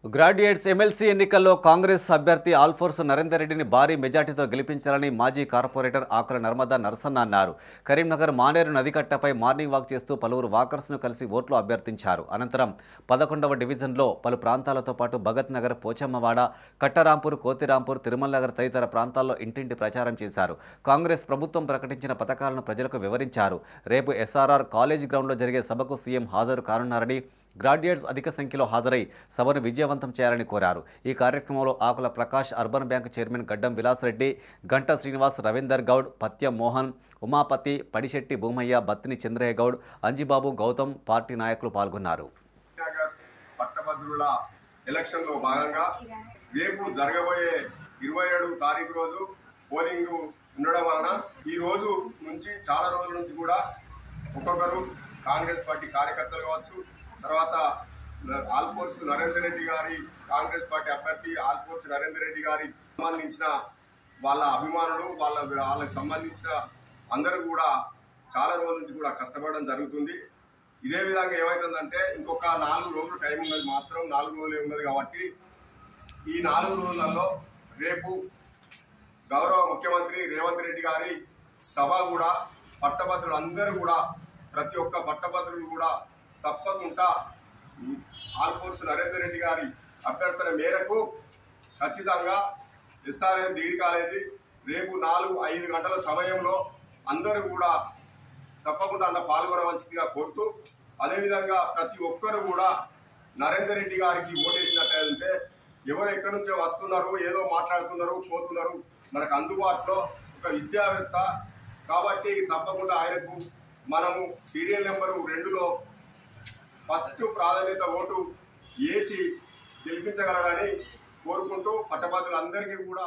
Graduates MLC ఎన్నికల్లో కాంగ్రెస్ అభ్యర్థి ఆల్ఫోర్స్ నరేందర్ రెడ్డిని భారీ మెజార్టీతో గెలిపించాలని మాజీ కార్పొరేటర్ ఆకుల నర్మదా నరసన్న అన్నారు. కరీంనగర్ మానేరు నదికట్టపై మార్నింగ్ వాక్ చేస్తూ పలువురు వాకర్స్ను కలిసి ఓట్లు అభ్యర్థించారు. అనంతరం 11వ డివిజన్లో పలు ప్రాంతాలతో పాటు భగత్ నగర్, పోచమ్మవాడ, కట్టరాంపూర్, కోతిరాంపూర్, తిరుమల నగర్ తదితర ప్రాంతాల్లో ఇంటింటి ప్రచారం చేశారు. కాంగ్రెస్ ప్రభుత్వం ప్రకటించిన పథకాలను ప్రజలకు వివరించారు. రేపు ఎస్ఆర్ఆర్ కాలేజ్ గ్రౌండ్లో జరిగే సభకు సీఎం హాజరు కానున్నారని, గ్రాడ్యుయేట్స్ అధిక సంఖ్యలో హాజరై సభను విజయవంతం చేయాలని కోరారు. ఈ కార్యక్రమంలో ఆకుల ప్రకాష్, అర్బన్ బ్యాంక్ చైర్మన్ గడ్డం విలాస్ రెడ్డి, గంటా శ్రీనివాస్, రవీందర్ గౌడ్, పత్యం మోహన్, ఉమాపతి, పడిశెట్టి భూమయ్య, బత్తిని చంద్రయ్య గౌడ్, అంజిబాబు, గౌతమ్ పార్టీ నాయకులు పాల్గొన్నారు. పట్టభద్రుల ఎలక్షన్లో భాగంగా రేపు జరగబోయే 27వ తారీఖు రోజు పోలింగ్ ఉండడం వలన ఈ రోజు నుంచి చాలా రోజుల నుంచి కూడా ఒక్కొక్కరు కాంగ్రెస్ పార్టీ కార్యకర్తలు కావచ్చు, తర్వాత ఆల్ఫోర్స్ నరేందర్ రెడ్డి గారి కాంగ్రెస్ పార్టీ అభ్యర్థి ఆల్ఫోర్స్ నరేందర్ రెడ్డి గారి సంబంధించిన వాళ్ళ అభిమానులు వాళ్ళకి సంబంధించిన అందరూ కూడా చాలా రోజుల నుంచి కూడా కష్టపడడం జరుగుతుంది. ఇదే విధంగా ఏమవుతుందంటే ఇంకొక 4 రోజులు టైం ఉన్నది, మాత్రం 4 రోజులే ఉన్నది. కాబట్టి ఈ 4 రోజులలో రేపు గౌరవ ముఖ్యమంత్రి రేవంత్ రెడ్డి గారి సభ కూడా పట్టభద్రులు అందరూ కూడా ప్రతి ఒక్క పట్టభద్రులు కూడా తప్పకుండా ఆల్ఫోర్స్ నరేందర్ రెడ్డి గారి అభ్యర్థన మేరకు ఖచ్చితంగా ఎస్ఆర్ఎం డిగ్రీ కాలేజీ రేపు 4-5 గంటల సమయంలో అందరూ కూడా తప్పకుండా అందులో పాల్గొనవలసిందిగా కోరుతూ, అదేవిధంగా ప్రతి ఒక్కరు కూడా నరేందర్ రెడ్డి గారికి ఓటేసినట్లయితే ఎవరు ఎక్కడి నుంచో వస్తున్నారు, ఏదో మాట్లాడుతున్నారు, పోతున్నారు, మనకు అందుబాటులో ఒక విద్యావేత్త కాబట్టి తప్పకుండా ఆయనకు మనము సీరియల్ నెంబరు 2లో ఫస్ట్ ప్రాధాన్యత ఓటు వేసి గెలిపించగలరని కోరుకుంటూ పట్టభద్రులందరికీ కూడా